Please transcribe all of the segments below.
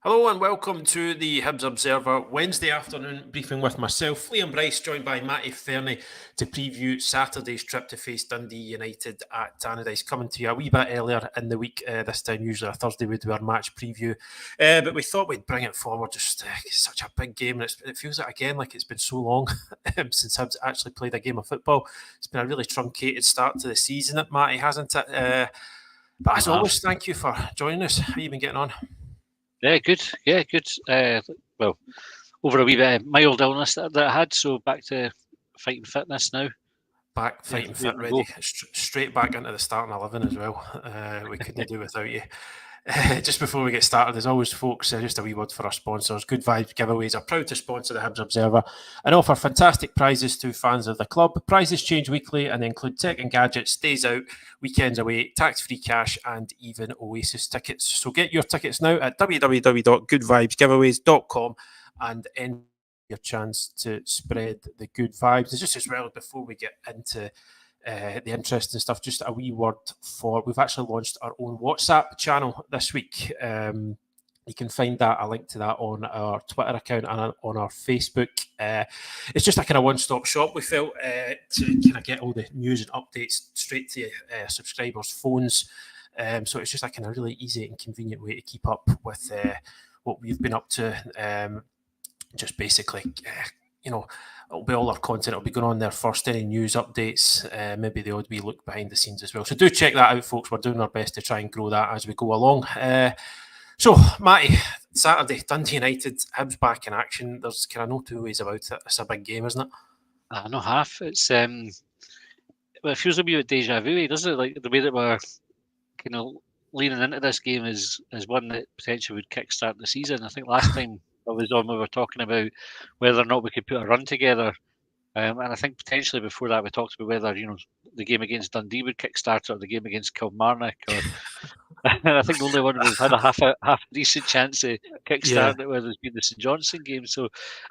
Hello and welcome to the Hibs Observer Wednesday afternoon briefing with myself, Liam Bryce, joined by Matty Fairnie to preview Saturday's trip to face Dundee United at Tannadice. Coming to you a wee bit earlier in the week, this time usually a Thursday we do our match preview, but we thought we'd bring it forward. Just it's such a big game, and it feels like it's been so long since Hibs actually played a game of football. It's been a really truncated start to the season, Matty, hasn't it? But as always, thank you for joining us. How have you been getting on? Yeah, good. Well, over a wee bit of mild illness that I had, so back to fighting fitness now. Back fighting fit, ready, straight back into the starting 11 as well. We couldn't do without you. Just before we get started, as always, folks, just a wee word for our sponsors. Good Vibes Giveaways are proud to sponsor the Hibs Observer and offer fantastic prizes to fans of the club. Prizes change weekly and include tech and gadgets, days out, weekends away, tax-free cash, and even Oasis tickets. So get your tickets now at www.goodvibesgiveaways.com and end your chance to spread the good vibes. It's just as well, before we get into the interesting stuff, just a wee word for, we've actually launched our own WhatsApp channel this week. You can find a link to that on our Twitter account and on our Facebook. It's just a kind of one-stop shop, we felt, to kind of get all the news and updates straight to subscribers' phones. So it's just a kind of really easy and convenient way to keep up with what we've been up to. Just basically, it'll be all our content. It'll be going on there first. Any news updates, maybe the odd wee look behind the scenes as well. So do check that out, folks. We're doing our best to try and grow that as we go along. So, Matty, Saturday, Dundee United, Hibs back in action. There's kind of no two ways about it. It's a big game, isn't it? No half. It's well, it feels a bit deja vu, doesn't it? Like the way that we're kind of leaning into this game is one that potentially would kickstart the season. I think last time I was on, we were talking about whether or not we could put a run together. And I think potentially before that we talked about whether the game against Dundee would kickstart or the game against Kilmarnock. Or I think the only one we've had a half decent chance to kickstart it with has been the St Johnstone game. So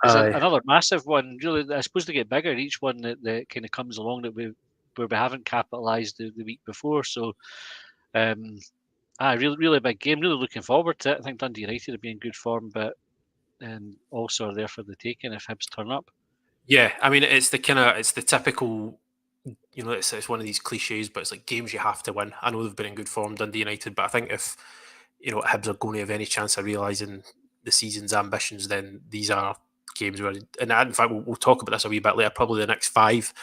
it's another massive one. Really, I suppose they get bigger each one that kind of comes along where we haven't capitalised the week before. So really a big game. Really looking forward to it. I think Dundee United will be in good form, but also are there for the taking if Hibs turn up. Yeah, I mean, it's the typical, it's one of these cliches, but it's like games you have to win. I know they've been in good form, Dundee United, but I think if, Hibs are going to have any chance of realising the season's ambitions, then these are games where, and in fact, we'll talk about this a wee bit later, probably the next 5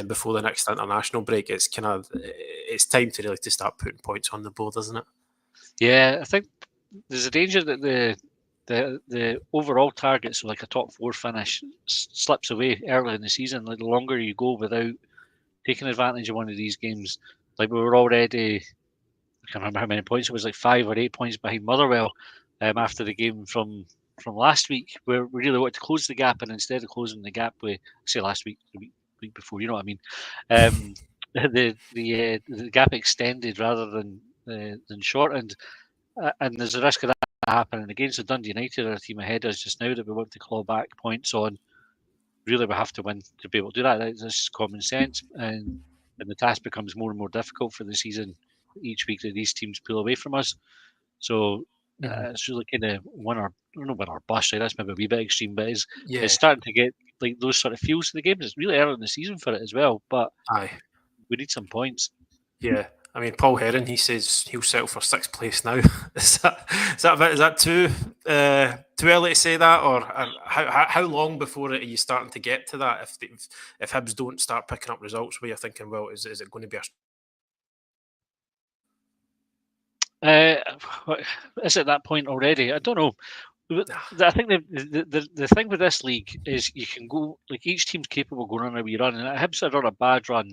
before the next international break. It's it's time to really start putting points on the board, isn't it? Yeah, I think there's a danger that the overall target, so like a top 4 finish, slips away early in the season. Like the longer you go without taking advantage of one of these games, like we were already, I can't remember how many points it was, like 5 or 8 points behind Motherwell after the game from last week, where we really wanted to close the gap, and instead of closing the gap the week before, you know what I mean, the gap extended rather than shortened, and there's a risk of that happening again. So Dundee United are a team ahead of us just now that we want to claw back points on. Really, we have to win to be able to do that. That's just common sense, and the task becomes more and more difficult for the season each week that these teams pull away from us. So it's really kind of win or bust. Right? That's maybe a wee bit extreme, but it's starting to get like those sort of feels to the games. It's really early in the season for it as well, but we need some points. Yeah. I mean, Paul Heron, he says he'll settle for 6th place now. Is that too early to say that, or how long before are you starting to get to that? If Hibs don't start picking up results, where you're thinking, well, is it going to be is it that point already? I don't know. I think the thing with this league is you can go, like, each team's capable of going on a wee run, and Hibs are on a bad run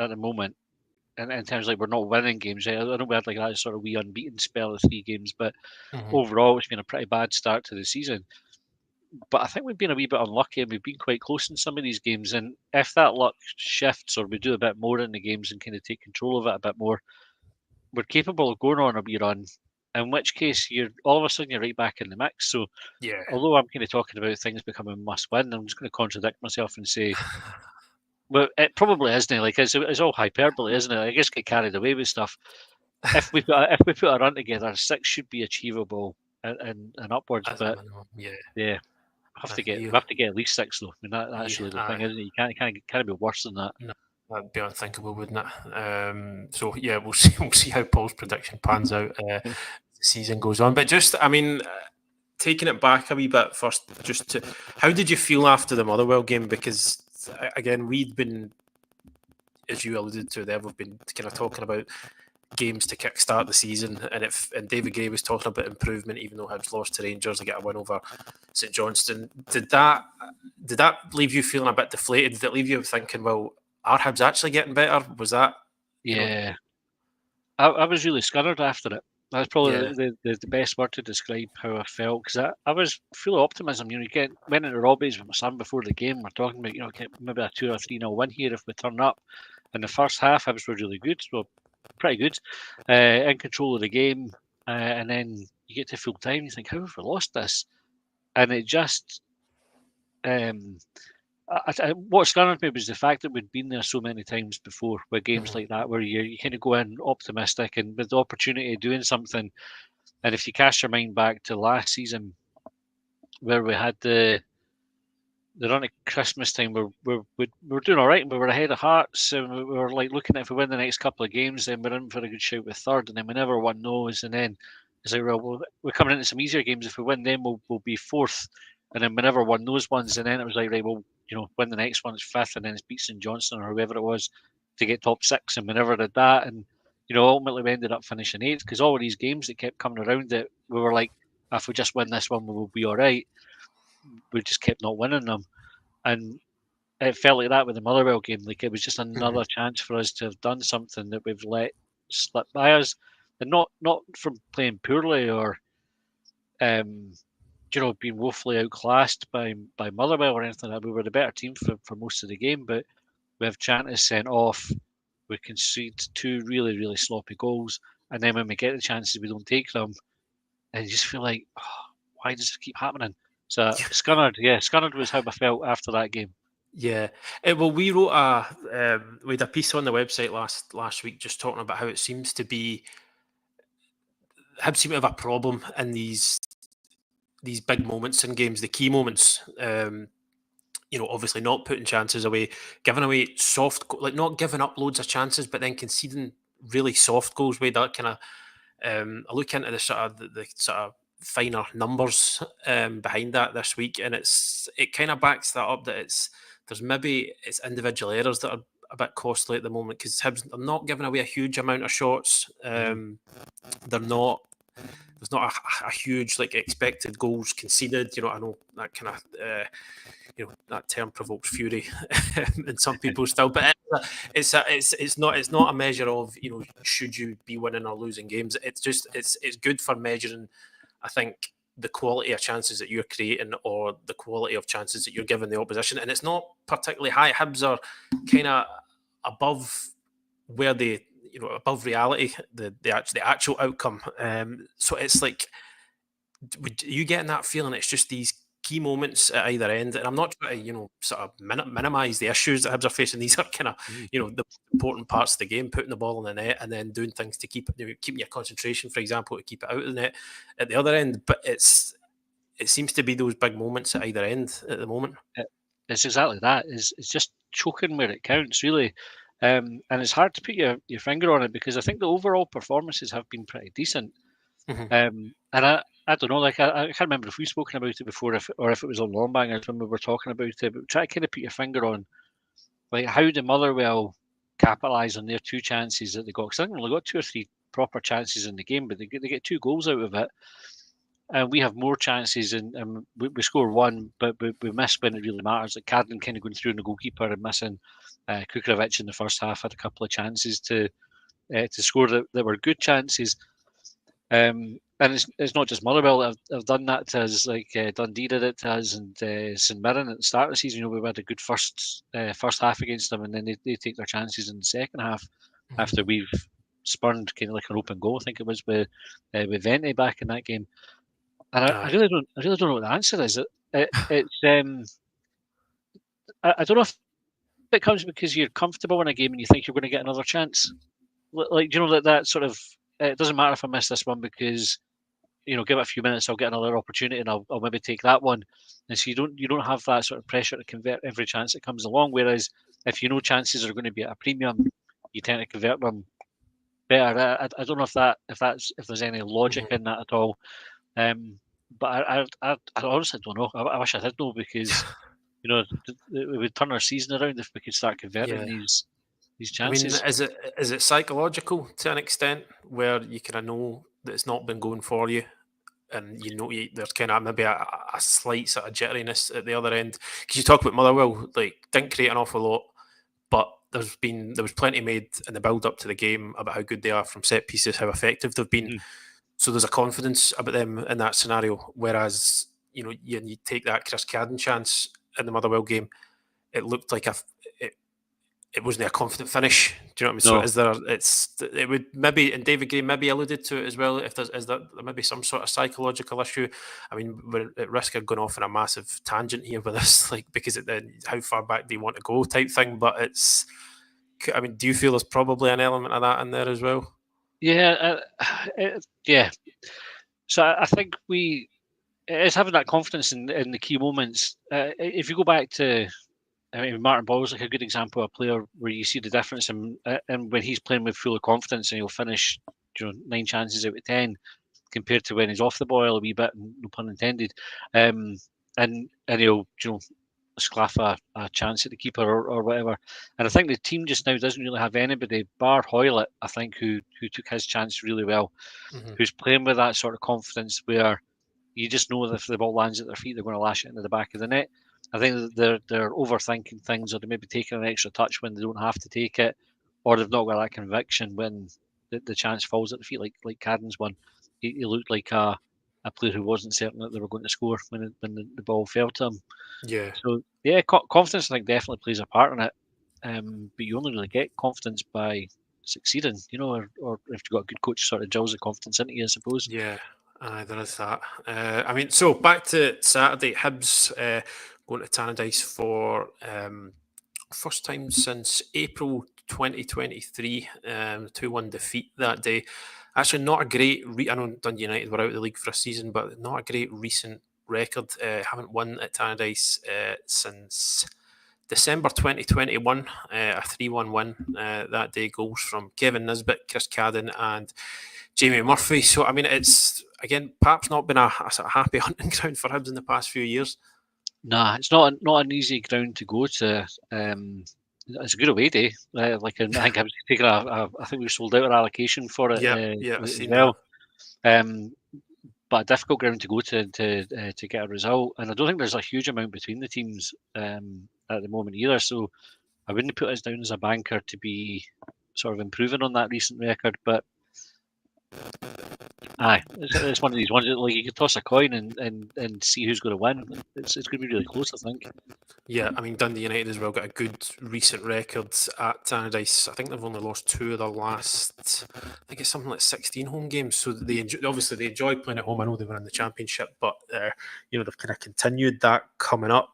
at the moment. In terms of, like, we're not winning games. I know we had like that sort of wee unbeaten spell of 3 games, but overall it's been a pretty bad start to the season. But I think we've been a wee bit unlucky, and we've been quite close in some of these games. And if that luck shifts, or we do a bit more in the games and kind of take control of it a bit more, we're capable of going on a wee run. In which case, you're all of a sudden you're right back in the mix. So, although I'm kind of talking about things becoming must win, I'm just going to contradict myself and say, well, it probably isn't. Like, it's all hyperbole, isn't it? I just get carried away with stuff. If we put a run together, 6 should be achievable and upwards. That's But minimum, yeah. We have to get at least 6 though. I mean that's really the thing, isn't it? You can't be worse than that. No, that'd be unthinkable, wouldn't it? So yeah, we'll see how Paul's prediction pans out as the season goes on. But just, I mean, taking it back a wee bit first, just to how did you feel after the Motherwell game? Because again, we'd been, as you alluded to there, we've been kind of talking about games to kickstart the season, and David Gray was talking about improvement, even though Hibs lost to Rangers to get a win over St Johnstone. Did that leave you feeling a bit deflated? Did it leave you thinking, well, are Hibs actually getting better? Was that? Yeah, I was really scunnered after it. That's probably Yeah. the best word to describe how I felt, because I was full of optimism. You know, went into Robbie's with my son before the game. We're talking about, you know, maybe a 2 or 3-0 win here if we turn up. In the first half, Hibs were really good, well, pretty good, in control of the game. And then you get to full time, you think, how have we lost this? And it just, what scanned me was the fact that we'd been there so many times before with games like that, where you kind of go in optimistic and with the opportunity of doing something. And if you cast your mind back to last season, where we had the run at Christmas time, we were doing all right and we were ahead of Hearts, and we were like looking at if we win the next couple of games, then we're in for a good shout with third, and then we never won those, and then it's like, well, we're coming into some easier games. If we win them, we'll be fourth, and then we never won those ones, and then it was like, right, well, you know, win the next one, it's fifth, and then it's beat St Johnstone or whoever it was to get top six, and we never did that, and you know, ultimately we ended up finishing eighth because all of these games that kept coming around that we were like, if we just win this one, we will be all right. We just kept not winning them. And it felt like that with the Motherwell game. Like it was just another chance for us to have done something that we've let slip by us, and not from playing poorly or, you know, being woefully outclassed by Motherwell or anything like that. We were the better team for most of the game, but we have Tannadice sent off. We concede 2 really, really sloppy goals, and then when we get the chances, we don't take them, and you just feel like, oh, why does it keep happening? So Scunnered was how I felt after that game. Yeah, well, we wrote we had a piece on the website last week just talking about how it seems to be Hibs seem to have a problem in these big moments in games, the key moments. You know, obviously not putting chances away, giving away like not giving up loads of chances, but then conceding really soft goals. Way that kind of I look into the sort of the sort of finer numbers behind that this week, and it kind of backs that up that it's individual errors that are a bit costly at the moment because Hibs are not giving away a huge amount of shots. They're not. There's not a huge like expected goals conceded. You know, I know that kind of you know that term provokes fury in some people still, but it's not a measure of, you know, should you be winning or losing games. It's just it's good for measuring, I think, the quality of chances that you're creating or the quality of chances that you're giving the opposition, and it's not particularly high. Hibs are kind of above where they, you know, above reality, the actual outcome. So it's like, you getting that feeling? It's just these key moments at either end, and I'm not trying to, you know, sort of minimise the issues that Hibs are facing. These are kind of, you know, the important parts of the game, putting the ball in the net and then doing things to keeping your concentration, for example, to keep it out of the net at the other end. But it seems to be those big moments at either end at the moment. It's exactly that. It's just choking where it counts, really. And it's hard to put your finger on it because I think the overall performances have been pretty decent. And I don't know, like I can't remember if we've spoken about it before, if it was on Long Bangers when we were talking about it. But try to kind of put your finger on like how did Motherwell capitalise on their 2 chances that they got? Because I think they only got 2 or 3 proper chances in the game, but they get 2 goals out of it. And we have more chances, and we score 1, but we miss when it really matters. Like Carden kind of going through on the goalkeeper and missing. Kukovic in the first half had a couple of chances to score that were good chances. And it's not just Motherwell that have done that to us. Like Dundee did it to us, and St Mirren at the start of the season. You know, we had a good first half against them, and then they take their chances in the second half after we've spurned kind of like an open goal. I think it was with Vente back in that game. And I really don't know what the answer is. It's I don't know if it comes because you're comfortable in a game and you think you're going to get another chance. Like, you know, that sort of, it doesn't matter if I miss this one because give it a few minutes, I'll get another opportunity, and I'll maybe take that one. And so you don't have that sort of pressure to convert every chance that comes along. Whereas if you know chances are going to be at a premium, you tend to convert them better. I don't know if there's any logic in that at all. But I honestly don't know. I wish I did know, because it would turn our season around if we could start converting these I mean, chances. is it psychological to an extent where you kind of know that it's not been going for you, and there's kind of maybe a slight sort of jitteriness at the other end? Because you talk about Motherwell, like, didn't create an awful lot, but there was plenty made in the build up to the game about how good they are from set pieces, how effective they've been. So there's a confidence about them in that scenario. Whereas you take that Chris Cadden chance in the Motherwell game, it looked like it wasn't a confident finish. Do you know what I mean? No. So it would maybe, and David Gray maybe alluded to it as well, if there maybe some sort of psychological issue. I mean, we're at risk of going off on a massive tangent here with this, like, because how far back do you want to go type thing, but do you feel there's probably an element of that in there as well? Yeah, yeah. So I think it's having that confidence in the key moments. If you go back to, Martin Ball's like a good example of a player where you see the difference, and when he's playing with full confidence, and he'll finish 9 chances out of 10, compared to when he's off the ball a wee bit, no pun intended, and he'll sclaff a chance at the keeper or whatever. And I think the team just now doesn't really have anybody, bar Hoylett, I think, who took his chance really well, who's playing with that sort of confidence where you just know that if the ball lands at their feet, they're going to lash it into the back of the net. I think that they're overthinking things, or they're maybe taking an extra touch when they don't have to take it, or they've not got that conviction when the chance falls at the feet, like Cadden's one. He looked like a player who wasn't certain that they were going to score when the ball fell to him. Yeah. So yeah, confidence, I think, definitely plays a part in it. But you only really get confidence by succeeding, or if you've got a good coach, sort of drills the confidence into you, I suppose. Yeah, there is that. So back to Saturday, Hibs going to Tannadice for first time since April 2023, 2-1 defeat that day. Actually, not a great. I know Dundee United were out of the league for a season, but not a great recent record. Haven't won at Tannadice since December 2021, a 3-1 win that day. Goals from Kevin Nisbet, Chris Cadden, and Jamie Murphy. So, I mean, it's, again, perhaps not been a sort of happy hunting ground for Hibs in the past few years. Nah, it's not an easy ground to go to. It's a good away day. I think I was taking I think we sold out our allocation for it. I've as seen well. But a difficult ground to go to get a result, and I don't think there's a huge amount between the teams at the moment either. So I wouldn't put us down as a banker to be sort of improving on that recent record, but it's one of these ones that, like, you could toss a coin and see who's going to win. It's going to be really close, I think. Yeah, I mean, Dundee United as well got a good recent record at Tannadice. I think they've only lost 2 of their last, I think it's something like 16 home games. So obviously they enjoy playing at home. I know they were in the Championship, but they've kind of continued that coming up.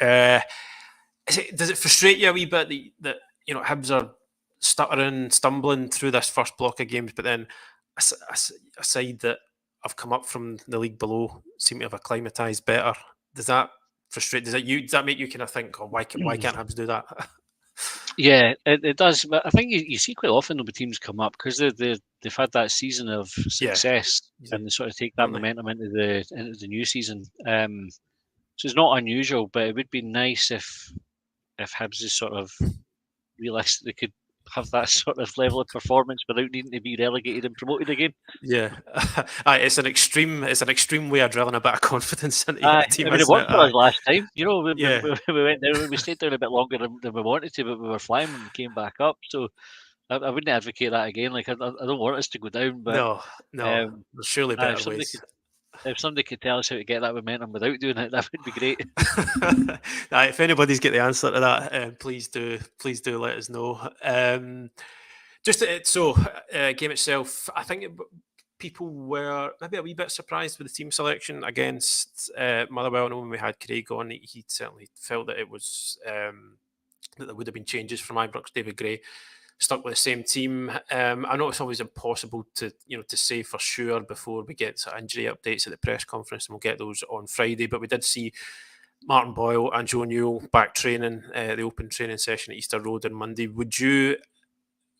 Does it frustrate you a wee bit that Hibs are stuttering, stumbling through this first block of games, but then a side that have come up from the league below seem to have acclimatised better? Does that frustrate? Does that make you kind of think, why can't Hibs do that? Yeah, it does. But I think you see quite often the teams come up because they've had that season of success, and they sort of take that momentum into the new season. So it's not unusual, but it would be nice if Hibs is sort of realised they could have that sort of level of performance without needing to be relegated and promoted again. Yeah, it's an extreme way of drilling a bit of confidence into a team. It worked for us last time. We went down, we stayed down a bit longer than we wanted to, but we were flying when we came back up. So I wouldn't advocate that again. Like, I don't want us to go down, but no, there's surely better ways. If somebody could tell us how to get that momentum without doing it, that would be great. If anybody's got the answer to that, please do let us know. Game itself, I think people were maybe a wee bit surprised with the team selection against Motherwell. I know when we had Craig on, he certainly felt that it was that there would have been changes from Ibrox, David Gray. stuck with the same team. I know it's always impossible to say for sure before we get injury updates at the press conference, and we'll get those on Friday. But we did see Martin Boyle and Joe Newell back training, the open training session at Easter Road on Monday. Would you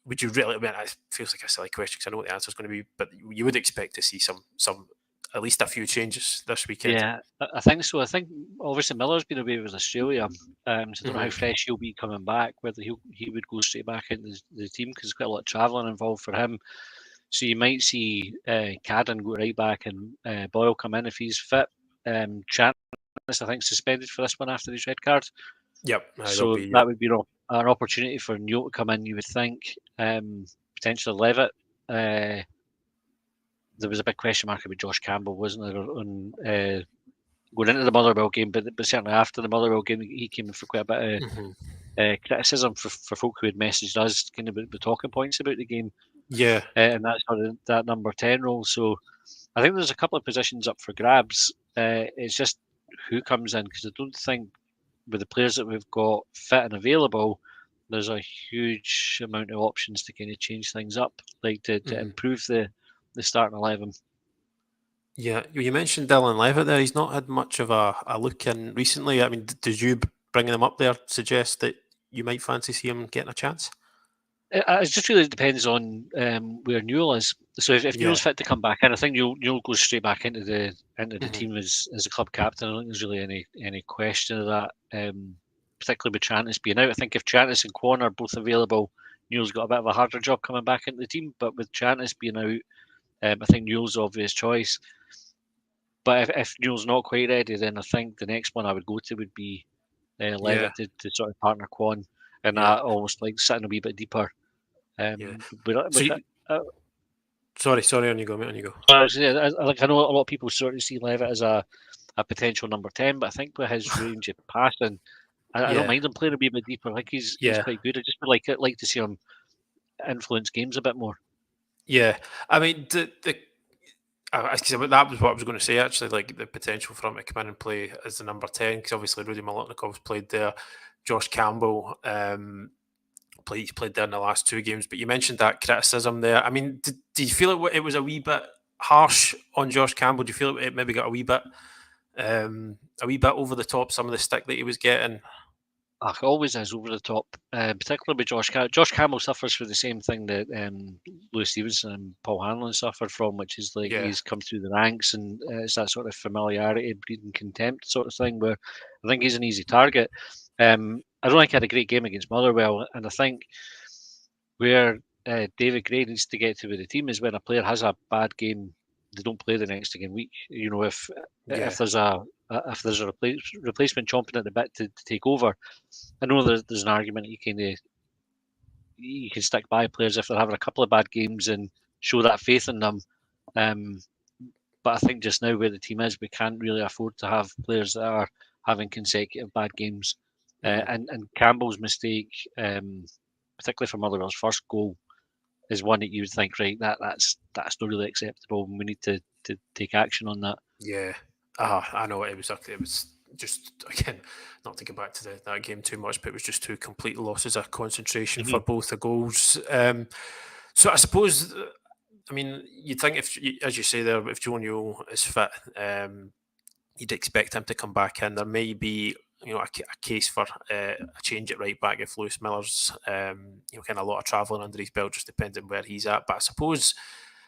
really? I mean, it feels like a silly question because I know what the answer is going to be, but you would expect to see some at least a few changes this weekend. Yeah, I think so. I think obviously Miller's been away with Australia, so I don't know how fresh he'll be coming back. Whether he would go straight back into the team because there's quite a lot of travelling involved for him. So you might see Cadden go right back and Boyle come in if he's fit. Tannadice, I think, suspended for this one after his red card. Yep. So that would be an opportunity for Newell to come in, you would think. Potentially Levitt. There was a big question mark about Josh Campbell, wasn't there, on going into the Motherwell game, but certainly after the Motherwell game, he came in for quite a bit of criticism for folk who had messaged us kind of the talking points about the game. Yeah. And that's that number 10 role. So I think there's a couple of positions up for grabs. It's just who comes in, because I don't think with the players that we've got fit and available, there's a huge amount of options to kind of change things up, like to improve the starting 11. Yeah, you mentioned Dylan Levitt there. He's not had much of a look in recently. I mean, did you bringing him up there suggest that you might fancy see him getting a chance? It just really depends on where Newell is. So if Newell's fit to come back in, I think Newell goes straight back into the team as a club captain. I don't think there's really any question of that. Particularly with Tannadice being out, I think if Tannadice and Kwon are both available, Newell's got a bit of a harder job coming back into the team. But with Tannadice being out, I think Newell's the obvious choice. But if Newell's not quite ready, then I think the next one I would go to would be Levitt to sort of partner Kwon, and that almost like sitting a wee bit deeper. Sorry, on you go, mate. On you go. I know a lot of people sort of see Levitt as a potential number 10, but I think with his range of passing, I don't mind him playing a wee bit deeper. I think he's quite good. I just would like to see him influence games a bit more. Yeah, I mean that was what I was going to say actually. Like the potential for him to come in and play as the number 10, because obviously Rudy Molotnikov's played there. Josh Campbell he's played there in the last 2 games. But you mentioned that criticism there. I mean, do you feel it was a wee bit harsh on Josh Campbell? Do you feel it maybe got a wee bit over the top, some of the stick that he was getting? Always is over the top, particularly with Josh Campbell. Josh Campbell suffers for the same thing that Lewis Stevenson and Paul Hanlon suffered from, which is like he's come through the ranks, and it's that sort of familiarity breeding contempt sort of thing, where I think he's an easy target. I don't think he had a great game against Motherwell, and I think where David Gray needs to get to with the team is when a player has a bad game, they don't play the next again week. You know, if there's a replacement chomping at the bit to take over, I know there's an argument you can stick by players if they're having a couple of bad games and show that faith in them. But I think just now where the team is, we can't really afford to have players that are having consecutive bad games. And Campbell's mistake, particularly for Motherwell's first goal, is one that you would think, right, that's not really acceptable, and we need to take action on that. Yeah, I know it was just, again, not to get back to that game too much, but it was just 2 complete losses of concentration for both the goals. So I suppose, I mean, you'd think if, as you say there, if Joe Newell is fit, you'd expect him to come back in. There may be, a case for a change at right back if Lewis Miller's, kind of a lot of travelling under his belt, just depending where he's at. But I suppose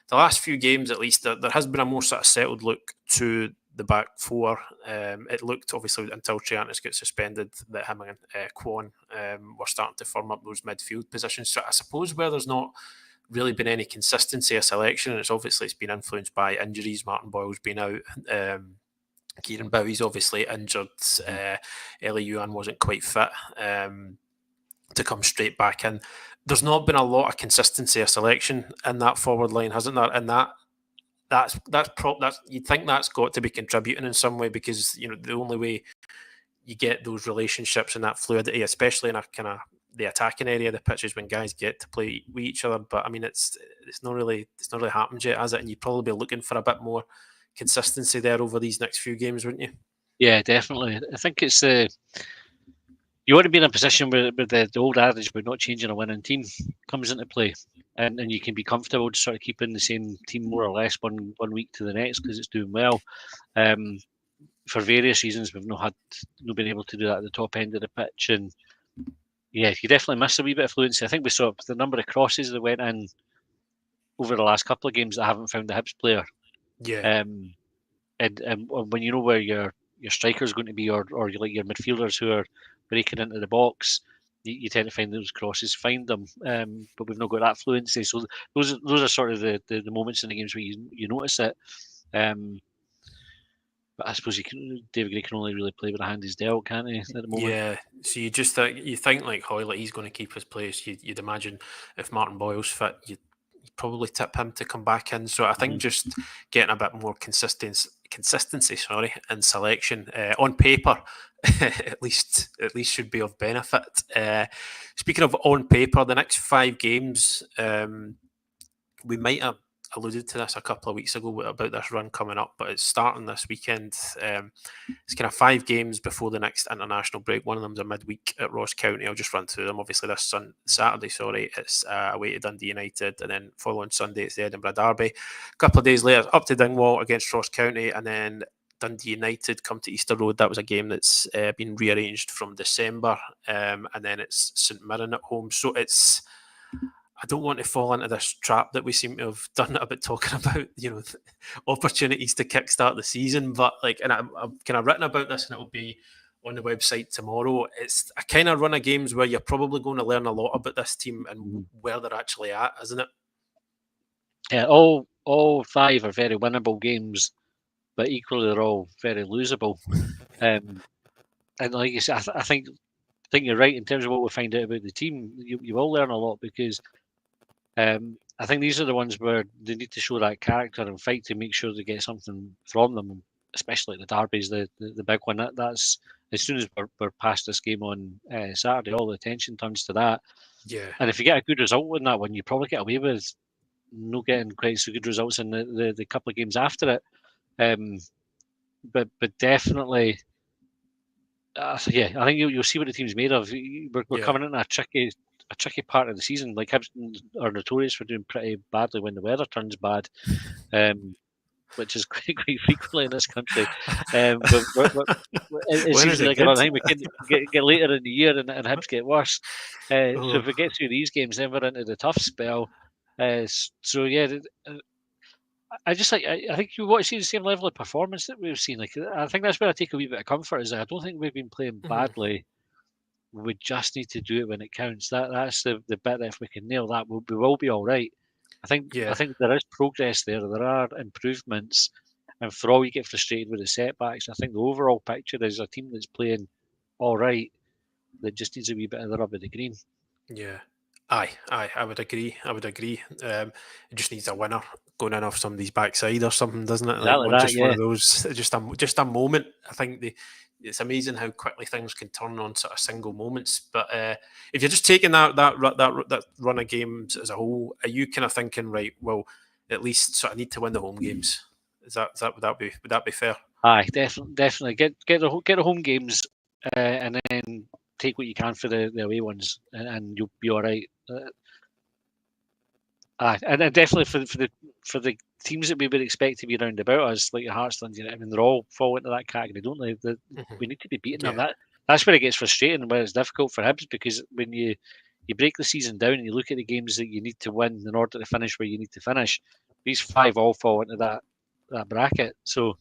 the last few games, at least, there has been a more sort of settled look to the back 4. It looked, obviously, until Tannadice got suspended, that him and Kwon were starting to firm up those midfield positions. So I suppose where there's not really been any consistency of selection, and it's been influenced by injuries. Martin Boyle's been out. Kieran Bowie's obviously injured. Ellie Yuan wasn't quite fit to come straight back in. There's not been a lot of consistency of selection in that forward line, hasn't there? And that's you'd think that's got to be contributing in some way, because the only way you get those relationships and that fluidity, especially in a kind of the attacking area of the pitch, is when guys get to play with each other. But I mean, it's not really happened yet, has it? And you'd probably be looking for a bit more consistency there over these next few games, wouldn't you? Yeah, definitely. I think it's you want to be in a position where the old adage about not changing a winning team comes into play, and you can be comfortable just sort of keeping the same team more or less one week to the next because it's doing well. For various reasons, we've not been able to do that at the top end of the pitch, and yeah, you definitely miss a wee bit of fluency. I think we saw the number of crosses that went in over the last couple of games that I haven't found the Hibs player. Yeah. And when you know where your striker is going to be, or like your midfielders who are breaking into the box, you tend to find those crosses, find them. But we've not got that fluency. So those are sort of the moments in the games where you notice it. But I suppose David Gray can only really play with the hand he's dealt, can't he? At the moment. Yeah, so you just you think like Hoylett, he's going to keep his place. You'd imagine if Martin Boyle's fit, you'd probably tip him to come back in. So I think just getting a bit more consistency, in selection on paper, at least should be of benefit. Speaking of on paper, the next 5 games, we might have alluded to this a couple of weeks ago about this run coming up, but it's starting this weekend. It's kind of 5 games before the next international break. One of them's a midweek at Ross County. I'll just run through them. Obviously, this Saturday, it's away to Dundee United, and then following Sunday, it's the Edinburgh Derby. A couple of days later, up to Dingwall against Ross County, and then Dundee United come to Easter Road. That was a game that's been rearranged from December, and then it's St Mirren at home. So it's... I don't want to fall into this trap that we seem to have done about talking about, opportunities to kickstart the season. But and I've kind of written about this, and it'll be on the website tomorrow. It's a kind of run of games where you're probably going to learn a lot about this team and where they're actually at, isn't it? Yeah, all 5 are very winnable games, but equally they're all very losable. And like you said, I think you're right in terms of what we find out about the team. You will learn a lot because I think these are the ones where they need to show that character and fight to make sure they get something from them, especially the derbies, the big one. That's as soon as we're past this game on Saturday, all the attention turns to that. Yeah. And if you get a good result in that one, you probably get away with not getting quite so good results in the couple of games after it. But definitely, I think you'll see what the team's made of. We're coming in a tricky part of the season. Like Hibs are notorious for doing pretty badly when the weather turns bad, which is quite frequently in this country. But it seems like another thing. We can get later in the year and Hibs get worse. So if we get through these games, then we're into the tough spell. So yeah. I think you want to see the same level of performance that we've seen. I think that's where I take a wee bit of comfort. Is that I don't think we've been playing badly. We just need to do it when it counts. That's the bit that if we can nail that, we will be all right. I think there is progress there. There are improvements, and for all you get frustrated with the setbacks, I think the overall picture is a team that's playing all right. That just needs a wee bit of the rub of the green. Yeah. Aye, I would agree. It just needs a winner going in off somebody's backside or something, doesn't it? One of those, just a moment. I think it's amazing how quickly things can turn on sort of single moments. But if you're just taking that run of games as a whole, are you kind of thinking, right? Well, at least sort of need to win the home games. Would that be fair? Aye, definitely get the home games and then take what you can for the away ones, and you'll be all right. And definitely for the teams that we would expect to be round about us, like Hearts, Dundee United, I mean, they're all fall into that category, don't they? We need to be beating them. That's where it gets frustrating, where it's difficult for Hibs, because when you break the season down and you look at the games that you need to win in order to finish where you need to finish, these 5 all fall into that bracket. So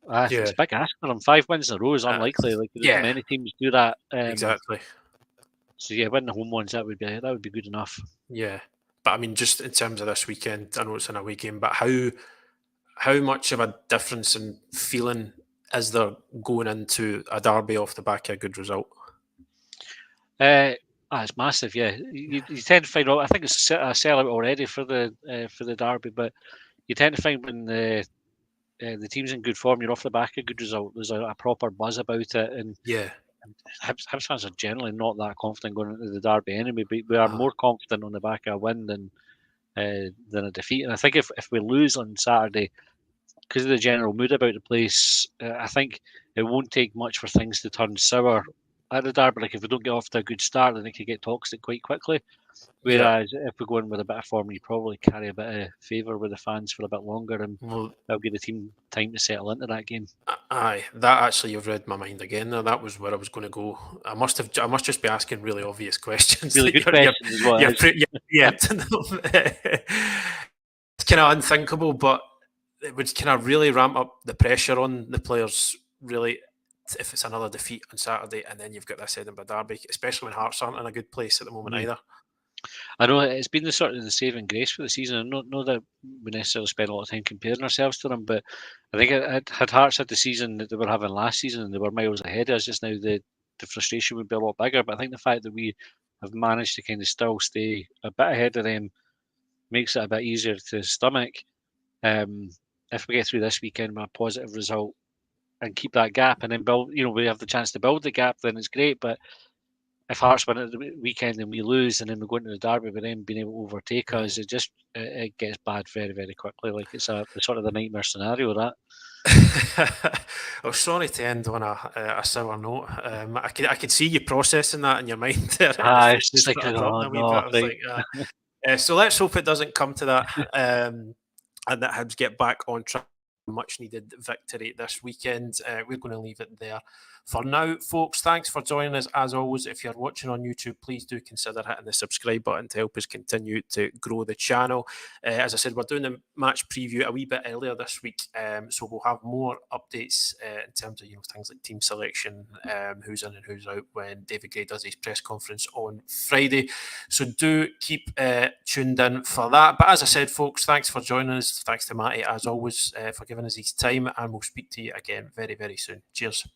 it's a big ask for them. 5 wins in a row is unlikely. Many teams do that. Exactly. So yeah, win the home ones, that would be good enough. Yeah, but I mean, just in terms of this weekend, I know it's an away game, but how much of a difference in feeling is there going into a derby off the back of a good result? It's massive. Yeah, you tend to find. I think it's a sellout already for the derby, but you tend to find when the team's in good form, you're off the back of a good result. There's a proper buzz about it, and Hibs fans are generally not that confident going into the derby anyway, but we are more confident on the back of a win than a defeat. And I think if we lose on Saturday, because of the general mood about the place, I think it won't take much for things to turn sour at the derby. Like if we don't get off to a good start, then it could get toxic quite quickly. Whereas if we go in with a bit of form, you probably carry a bit of favour with the fans for a bit longer, and that'll give the team time to settle into that game. Aye, that actually, you've read my mind again there. That was where I was going to go. I must just be asking really obvious questions. Really good questions as well. Yeah, it's kind of unthinkable, but it would kind of really ramp up the pressure on the players, really, if it's another defeat on Saturday, and then you've got this Edinburgh derby, especially when Hearts aren't in a good place at the moment either. I know it's been the sort of the saving grace for the season. I don't know that we necessarily spend a lot of time comparing ourselves to them, but I think had Hearts had the season that they were having last season and they were miles ahead of us just now, the frustration would be a lot bigger. But I think the fact that we have managed to kind of still stay a bit ahead of them makes it a bit easier to stomach. If we get through this weekend with a positive result and keep that gap and then build, we have the chance to build the gap, then it's great. But if Hearts win at the weekend and we lose, and then we go into the derby with them being able to overtake us, it gets bad very, very quickly. Like it's sort of the nightmare scenario, that. Well, sorry to end on a sour note. I could see you processing that in your mind there. It's just like, so let's hope it doesn't come to that, and that Hibs get back on track. Much needed victory this weekend. We're going to leave it there for now, folks. Thanks for joining us. As always, if you're watching on YouTube, please do consider hitting the subscribe button to help us continue to grow the channel. As I said, we're doing the match preview a wee bit earlier this week, so we'll have more updates in terms of things like team selection, who's in and who's out when David Gray does his press conference on Friday. So do keep tuned in for that. But as I said, folks, thanks for joining us. Thanks to Matty, as always, for giving us his time, and we'll speak to you again very, very soon. Cheers.